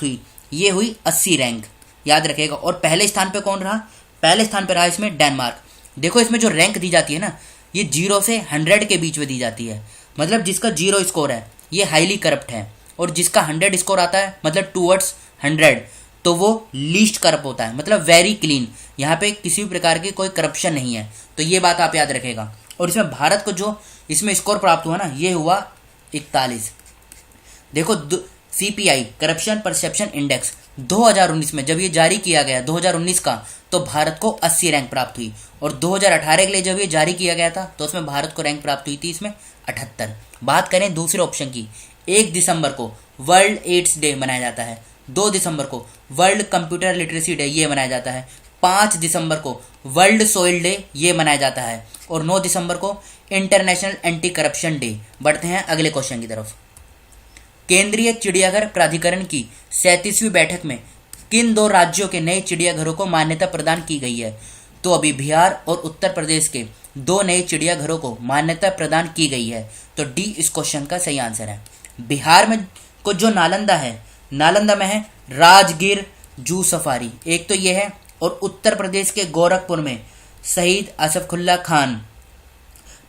प्राप्त हुई, ये हुई 80 रैंक, याद रखेगा। और पहले स्थान पे कौन रहा? पहले स्थान पे रहा इसमें डेनमार्क। देखो इसमें जो रैंक दी जाती है ना, ये 0 से 100 के बीच में दी जाती है, मतलब जिसका 0 स्कोर है ये हाईली करप्ट है, और जिसका 100 स्कोर आता है मतलब टूवर्ड्स 100 तो वो लीस्ट करप्ट होता है, मतलब वेरी क्लीन। यहाँ पे किसी भी प्रकार की कोई करप्शन नहीं है, तो ये बात आप याद रखेगा। और इसमें भारत को जो इसमें स्कोर प्राप्त हुआ ना, ये हुआ 41। देखो CPI करप्शन परसेप्शन इंडेक्स 2019 में जब ये जारी किया गया 2019 का, तो भारत को 80 रैंक प्राप्त हुई। और 2018 के लिए जब ये जारी किया गया था तो उसमें भारत को रैंक प्राप्त हुई थी इसमें 78। बात करें दूसरे ऑप्शन की, 1 दिसंबर को वर्ल्ड एड्स डे मनाया जाता है, 2 दिसंबर को वर्ल्ड कंप्यूटर लिटरेसी डे ये मनाया जाता है, 5 दिसंबर को वर्ल्ड सोइल डे ये मनाया जाता है, और 9 दिसंबर को इंटरनेशनल एंटी करप्शन डे। बढ़ते हैं अगले क्वेश्चन की तरफ। केंद्रीय चिड़ियाघर प्राधिकरण की 37वीं बैठक में किन 2 राज्यों के नए चिड़ियाघरों को मान्यता प्रदान की गई है? तो अभी बिहार और उत्तर प्रदेश के 2 नए चिड़ियाघरों को मान्यता प्रदान की गई है, तो डी इस क्वेश्चन का सही आंसर है। बिहार में को जो नालंदा है, नालंदा में है राजगीर जू सफारी, एक तो ये है, और उत्तर प्रदेश के गोरखपुर में शहीद असफुल्ला खान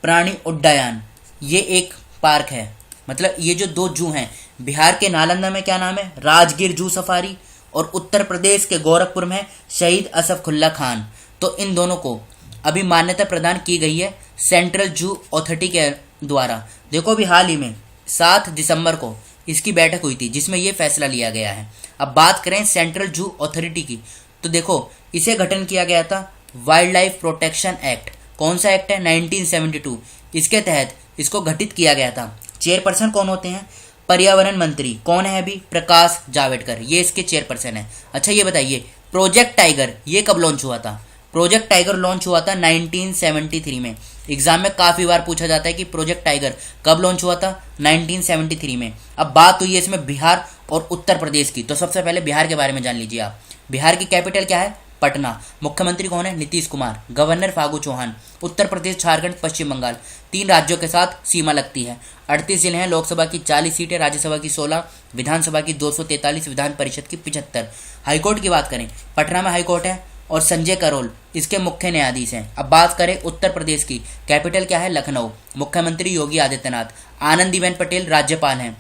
प्राणी उद्यान, ये एक पार्क है। मतलब ये जो 2 जू हैं, बिहार के नालंदा में क्या नाम है? राजगीर जू सफारी, और उत्तर प्रदेश के गोरखपुर में शहीद असफुल्ला खान। तो इन दोनों को अभी मान्यता प्रदान की गई है सेंट्रल जू अथॉरिटी के द्वारा। देखो अभी हाल ही में 7 दिसंबर को इसकी बैठक हुई थी जिसमें ये फैसला लिया गया है। अब बात करें सेंट्रल जू अथॉरिटी की, तो देखो इसे गठन किया गया था वाइल्ड लाइफ प्रोटेक्शन एक्ट। कौन सा एक्ट है? 1972। इसके तहत इसको गठित किया गया था। चेयरपर्सन कौन होते हैं? पर्यावरण मंत्री। कौन है अभी? प्रकाश जावड़ेकर, ये इसके चेयरपर्सन है। अच्छा ये बताइए प्रोजेक्ट टाइगर ये कब लॉन्च हुआ था? प्रोजेक्ट टाइगर लॉन्च हुआ था 1973 में। एग्जाम में काफी बार पूछा जाता है कि प्रोजेक्ट टाइगर कब लॉन्च हुआ था? 1973 में। अब बात हुई है इसमें बिहार और उत्तर प्रदेश की, तो सबसे पहले बिहार के बारे में जान लीजिए आप। बिहार की कैपिटल क्या है? पटना। मुख्यमंत्री कौन है? नीतीश कुमार। गवर्नर फागू चौहान। उत्तर प्रदेश, झारखंड, पश्चिम बंगाल, 3 राज्यों के साथ सीमा लगती है। 38 जिले हैं, लोकसभा की 40 सीटें, राज्यसभा की 16, विधानसभा की 243, विधान परिषद की 75। हाईकोर्ट की बात करें, पटना में हाईकोर्ट है और संजय करोल इसके मुख्य न्यायाधीश हैं। अब बात करें उत्तर प्रदेश की, कैपिटल क्या है? लखनऊ। मुख्यमंत्री योगी आदित्यनाथ। आनंदीबेन पटेल राज्यपाल हैं।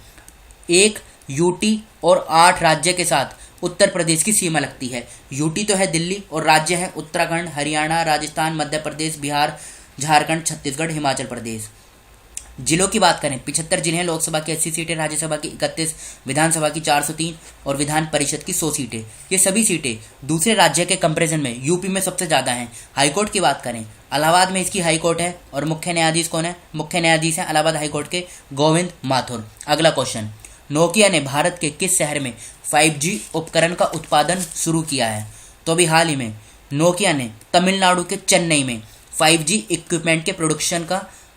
1 यूटी और 8 राज्य के साथ उत्तर प्रदेश की सीमा लगती है। यूटी तो है दिल्ली, और राज्य है उत्तराखंड, हरियाणा, राजस्थान, मध्य प्रदेश, बिहार, झारखंड, छत्तीसगढ़, हिमाचल प्रदेश। जिलों की बात करें, 75 जिले हैं, लोकसभा की 80 सीटें, राज्यसभा की 31, विधानसभा की 403 और विधान परिषद की 100 सीटें। ये सभी सीटें दूसरे राज्य के कंपैरिजन में यूपी में सबसे ज़्यादा हैं। हाईकोर्ट की बात करें, इलाहाबाद में इसकी हाईकोर्ट है, और मुख्य न्यायाधीश कौन है? मुख्य न्यायाधीश हैं इलाहाबाद हाईकोर्ट के गोविंद माथुर। अगला क्वेश्चन, नोकिया ने भारत के किस शहर में 5G उपकरण का उत्पादन शुरू किया है? तो अभी हाल ही में नोकिया ने तमिलनाडु के चेन्नई में 5G इक्विपमेंट के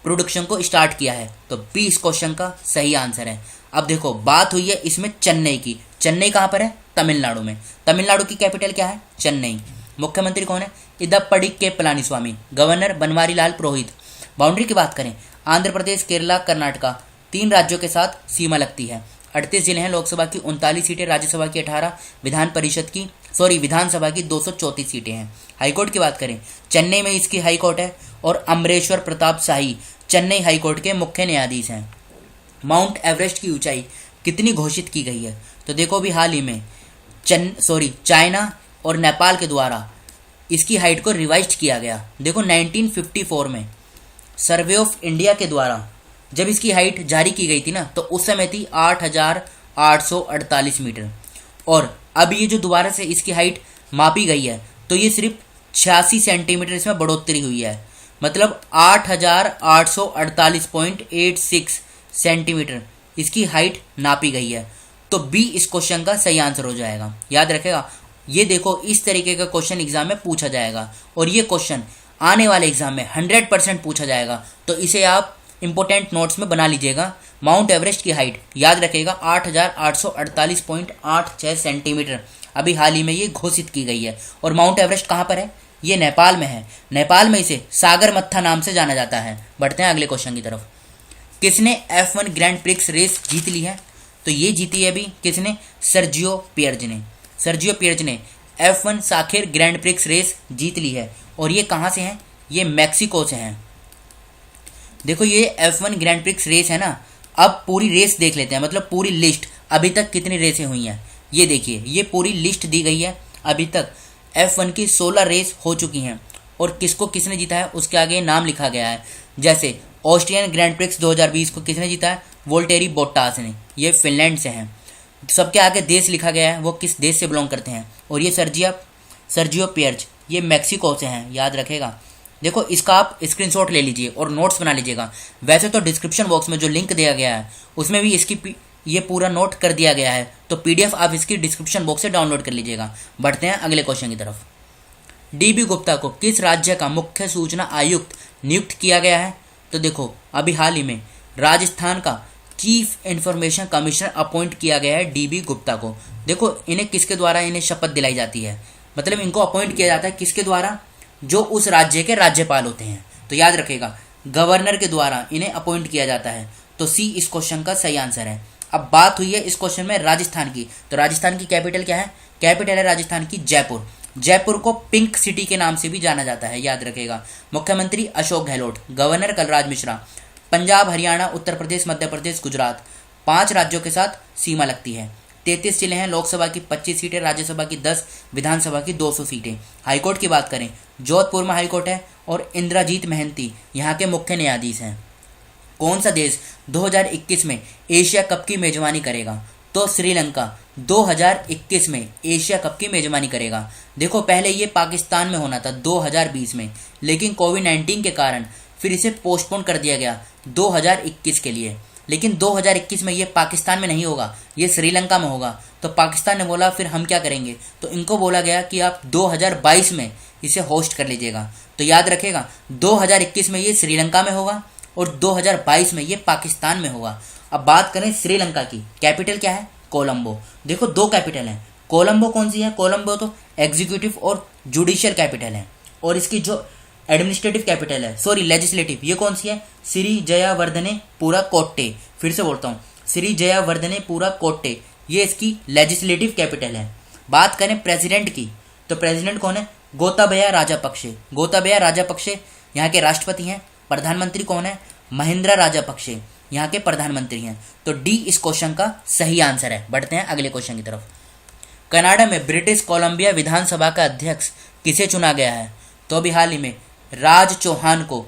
प्रोडक्शन को स्टार्ट किया है, तो बी इस क्वेश्चन का सही आंसर है। अब देखो बात हुई है इसमें चेन्नई की। चेन्नई कहाँ पर है? तमिलनाडु में। तमिलनाडु की कैपिटल क्या है? चेन्नई। मुख्यमंत्री कौन है? इदप्पड़ी के पलानीस्वामी। गवर्नर बनवारी लाल पुरोहित। बाउंड्री की बात करें, आंध्र प्रदेश, केरला, कर्नाटका, 3 राज्यों के साथ सीमा लगती है। 38 जिले हैं, लोकसभा की 39 सीटें, राज्यसभा की 18, विधानसभा की 234 सीटें हैं। हाईकोर्ट की बात करें, चेन्नई में इसकी हाईकोर्ट है, और अमरेश्वर प्रताप शाही चेन्नई हाईकोर्ट के मुख्य न्यायाधीश हैं। माउंट एवरेस्ट की ऊंचाई कितनी घोषित की गई है? तो देखो अभी हाल ही में चाइना और नेपाल के द्वारा इसकी हाइट को रिवाइज किया गया। देखो 1954 में सर्वे ऑफ इंडिया के द्वारा जब इसकी हाइट जारी की गई थी ना, तो उस समय थी 8,848 मीटर, और अब ये जो दोबारा से इसकी हाइट मापी गई है तो ये सिर्फ 86 सेंटीमीटर इसमें बढ़ोतरी हुई है। मतलब 8,848.86 सेंटीमीटर इसकी हाइट नापी गई है। तो बी इस क्वेश्चन का सही आंसर हो जाएगा। याद रखेगा, ये देखो इस तरीके का क्वेश्चन एग्जाम में पूछा जाएगा, और ये क्वेश्चन आने वाले एग्जाम में 100% पूछा जाएगा। तो इसे आप इंपोर्टेंट नोट्स में बना लीजिएगा। माउंट एवरेस्ट की हाइट याद रखेगा 8,848.86 सेंटीमीटर अभी हाल ही में ये घोषित की गई है। और माउंट एवरेस्ट कहाँ पर है? ये नेपाल में है। नेपाल में इसे सागर मत्था नाम से जाना जाता है। बढ़ते हैं अगले क्वेश्चन की तरफ। किसने F1 ग्रैंड प्रिक्स रेस जीत ली है? तो ये जीती है अभी किसने, सर्जियो पियर्ज ने। सर्जियो पियर्ज ने F1 Sakhir grand prix race जीत ली है और ये कहाँ से हैं, ये मैक्सिको से हैं। देखो ये F1 ग्रैंड प्रिक्स रेस है ना, अब पूरी रेस देख लेते हैं, मतलब पूरी लिस्ट अभी तक कितनी रेसें हुई हैं। ये देखिए ये पूरी लिस्ट दी गई है, अभी तक F1 की 16 रेस हो चुकी हैं और किसको किसने जीता है उसके आगे नाम लिखा गया है। जैसे ऑस्ट्रियन ग्रैंड प्रिक्स 2020 को किसने जीता है, वोल्टेरी बोट्टास ने, ये फिनलैंड से हैं। सबके आगे देश लिखा गया है, वो किस देश से बिलोंग करते हैं। और ये सर्जियो पियर्ज, ये मैक्सिको से हैं, याद रखेगा। देखो इसका आप स्क्रीनशॉट ले लीजिए और नोट्स बना लीजिएगा। वैसे तो डिस्क्रिप्शन बॉक्स में जो लिंक दिया गया है उसमें भी इसकी ये पूरा नोट कर दिया गया है, तो PDF आप इसकी डिस्क्रिप्शन बॉक्स से डाउनलोड कर लीजिएगा। बढ़ते हैं अगले क्वेश्चन की तरफ। DB गुप्ता को किस राज्य का मुख्य सूचना आयुक्त नियुक्त किया गया है, तो देखो अभी हाल ही में राजस्थान का चीफ इंफॉर्मेशन कमिश्नर अपॉइंट किया गया है DB गुप्ता को। देखो इन्हें किसके द्वारा इन्हें शपथ दिलाई जाती है, मतलब इनको अपॉइंट किया जाता है किसके द्वारा, जो उस राज्य के राज्यपाल होते हैं। तो याद रखेगा गवर्नर के द्वारा इन्हें अपॉइंट किया जाता है, तो C इस क्वेश्चन का सही आंसर है। अब बात हुई है इस क्वेश्चन में राजस्थान की, तो राजस्थान की कैपिटल क्या है, कैपिटल है राजस्थान की जयपुर। जयपुर को पिंक सिटी के नाम से भी जाना जाता है, याद रखेगा। मुख्यमंत्री अशोक गहलोत, गवर्नर कलराज मिश्रा। पंजाब, हरियाणा, उत्तर प्रदेश, मध्य प्रदेश, गुजरात, 5 राज्यों के साथ सीमा लगती है। 33 जिले हैं, लोकसभा की 25 सीटें, राज्यसभा की 10, विधानसभा की 200 सीटें। हाईकोर्ट की बात करें, जोधपुर में हाईकोर्ट है और इंद्रजीत महंती यहाँ के मुख्य न्यायाधीश हैं। कौन सा देश 2021 में एशिया कप की मेजबानी करेगा, तो श्रीलंका 2021 में एशिया कप की मेजबानी करेगा। देखो पहले ये पाकिस्तान में होना था 2020 में, लेकिन कोविड-19 के कारण फिर इसे पोस्टपोन कर दिया गया 2021 के लिए। लेकिन 2021 में ये पाकिस्तान में नहीं होगा, ये श्रीलंका में होगा। तो पाकिस्तान ने बोला फिर हम क्या करेंगे, तो इनको बोला गया कि आप 2022 में इसे होस्ट कर लीजिएगा। तो याद रखेगा 2021 में ये श्रीलंका में होगा और 2022 में ये पाकिस्तान में होगा। अब बात करें श्रीलंका की, कैपिटल क्या है, कोलंबो। देखो 2 कैपिटल हैं, कोलंबो कौन सी है, कोलंबो तो एग्जीक्यूटिव और जुडिशियल कैपिटल है, और इसकी जो एडमिनिस्ट्रेटिव कैपिटल है, सॉरी लेजिस्लेटिव, ये कौन सी है, श्री जयावर्धने पुरा कोट्टे। फिर से बोलता हूँ, श्री जयावर्धने पुरा कोट्टे, ये इसकी लेजिस्लेटिव कैपिटल है। बात करें प्रेसिडेंट की, तो प्रेसिडेंट कौन है, गोताबया राजापक्षे। गोताबया राजापक्षे यहाँ के राष्ट्रपति हैं। प्रधानमंत्री कौन है, महिंद्रा राजापक्षे यहाँ के प्रधानमंत्री हैं। तो डी इस क्वेश्चन का सही आंसर है। बढ़ते हैं अगले क्वेश्चन की तरफ। कनाडा में ब्रिटिश कोलंबिया विधानसभा का अध्यक्ष किसे चुना गया है, तो अभी हाल ही में राज चौहान को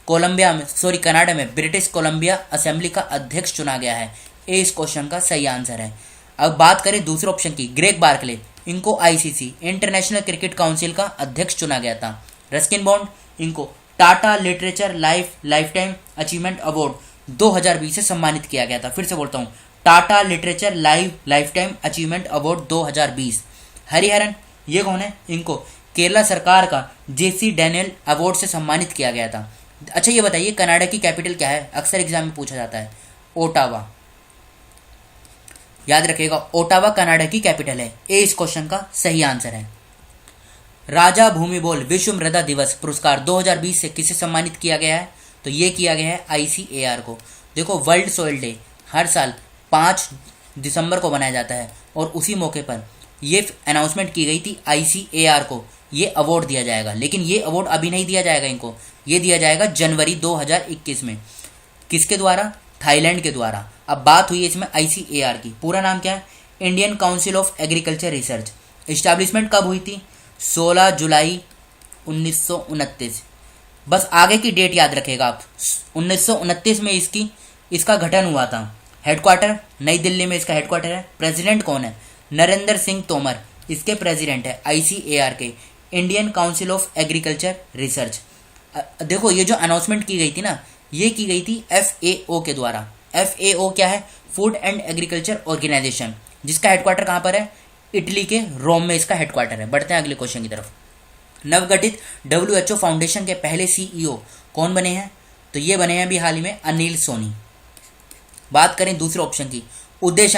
कनाडा में ब्रिटिश कोलंबिया असेंबली का अध्यक्ष चुना गया है। ए इस क्वेश्चन का सही आंसर है। अब बात करें दूसरे ऑप्शन की, ग्रेग बार्कले, इनको ICC इंटरनेशनल क्रिकेट काउंसिल का अध्यक्ष चुना गया था। रस्किन बॉन्ड, इनको Tata literature life time achievement award 2020 से सम्मानित किया गया था। फिर से बोलता हूँ, Tata literature life time achievement award 2020। Hariharan, ये कौन है, इनको केरला सरकार का JC डैनियल अवार्ड से सम्मानित किया गया था। अच्छा ये बताइए कनाडा की कैपिटल क्या है, अक्सर एग्जाम में पूछा जाता है, ओटावा। याद रखिएगा ओटावा कनाडा की कैपिटल है। ए इस क्वेश्चन का सही आंसर है। राजा भूमिबोल विश्व मृदा दिवस पुरस्कार 2020 से किसे सम्मानित किया गया है, तो ये किया गया है ICAR को। देखो वर्ल्ड सोइल डे हर साल 5 दिसंबर को मनाया जाता है और उसी मौके पर ये अनाउंसमेंट की गई थी ICAR को ये अवार्ड दिया जाएगा। लेकिन ये अवार्ड अभी नहीं दिया जाएगा इनको, ये दिया जाएगा जनवरी 2021 में। किसके द्वारा, थाईलैंड के द्वारा। अब बात हुई है इसमें ICAR की, पूरा नाम क्या है, Indian council of agriculture research. Establishment कब हुई थी, 16 जुलाई 1929। बस आगे की डेट याद रखेगा आप, 1929 में इसका गठन हुआ था। हेडक्वार्टर नई दिल्ली में इसका हेडक्वार्टर है। प्रेसिडेंट कौन है, नरेंद्र सिंह तोमर इसके प्रेसिडेंट है ICAR के, Indian council of agriculture research. देखो ये जो अनाउंसमेंट की गई थी ना, ये की गई थी FAO के द्वारा। FAO क्या है, फूड एंड एग्रीकल्चर ऑर्गेनाइजेशन, जिसका हेडक्वार्टर कहाँ पर है, इटली के रोम में इसका हेडक्वार्टर है। बढ़ते हैं अगले क्वेश्चन की तरफ। नवगठित WHO फाउंडेशन के पहले CEO कौन बने हैं, तो ये बने हैं अभी हाल ही में अनिल सोनी। बात करें दूसरे ऑप्शन की, उदय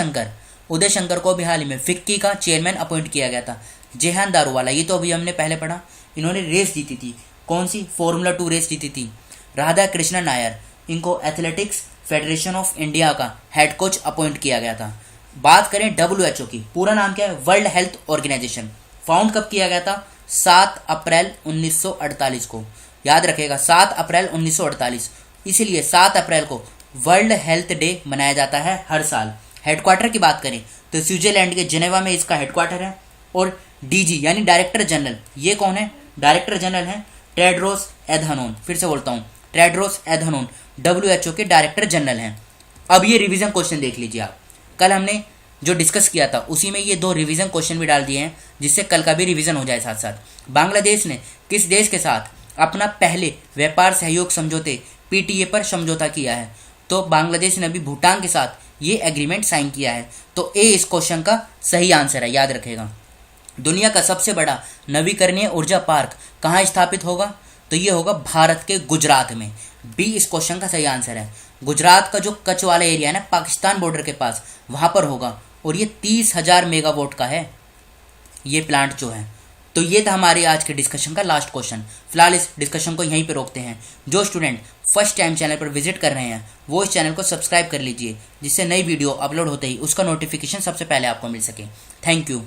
शंकर को अभी हाल ही में फिक्की का चेयरमैन अपॉइंट किया गया था। जेहान दारूवाला, ये तो अभी हमने पहले पढ़ा, इन्होंने रेस जीती थी, कौन सी, फॉर्मूला 2 रेस जीती थी। राधा कृष्णन नायर, इनको एथलेटिक्स फेडरेशन ऑफ इंडिया का हेड कोच अपॉइंट किया गया था। बात करें WHO की, पूरा नाम क्या है? World health organisation. फाउंड कब किया गया था? 7 अप्रैल 1948 को। याद रखिएगा 7 अप्रैल 1948, इसीलिए 7 अप्रैल को वर्ल्ड हेल्थ डे मनाया जाता है हर साल। हेडक्वार्टर की बात करें तो स्विट्जरलैंड के जिनेवा में इसका हेडक्वार्टर है। और DG यानी डायरेक्टर जनरल, ये कौन है? डायरेक्टर जनरल है टेड्रोस एधनोन। फिर से बोलता हूँ, टेड्रोस एधनोन WHO के डायरेक्टर जनरल हैं। अब ये रिवीजन क्वेश्चन देख लीजिए आप, कल हमने जो डिस्कस किया था उसी में ये 2 रिवीजन क्वेश्चन भी डाल दिए हैं, जिससे कल का भी रिवीजन हो जाए साथ साथ। बांग्लादेश ने किस देश के साथ अपना पहले व्यापार सहयोग समझौते PTA पर समझौता किया है? तो बांग्लादेश ने अभी भूटान के साथ ये एग्रीमेंट साइन किया है। तो ए इस क्वेश्चन का सही आंसर है, याद रखेगा। दुनिया का सबसे बड़ा नवीकरणीय ऊर्जा पार्क कहाँ स्थापित होगा? तो ये होगा भारत के गुजरात में। बी इस क्वेश्चन का सही आंसर है। गुजरात का जो कच्छ वाला एरिया है ना, पाकिस्तान बॉर्डर के पास, वहां पर होगा। और ये 30,000 मेगावाट का है ये प्लांट जो है। तो ये था हमारे आज के डिस्कशन का लास्ट क्वेश्चन। फिलहाल इस डिस्कशन को यहीं पे रोकते हैं। जो स्टूडेंट फर्स्ट टाइम चैनल पर विजिट कर रहे हैं वो इस चैनल को सब्सक्राइब कर लीजिए, जिससे नई वीडियो अपलोड होते ही उसका नोटिफिकेशन सबसे पहले आपको मिल सके। Thank you.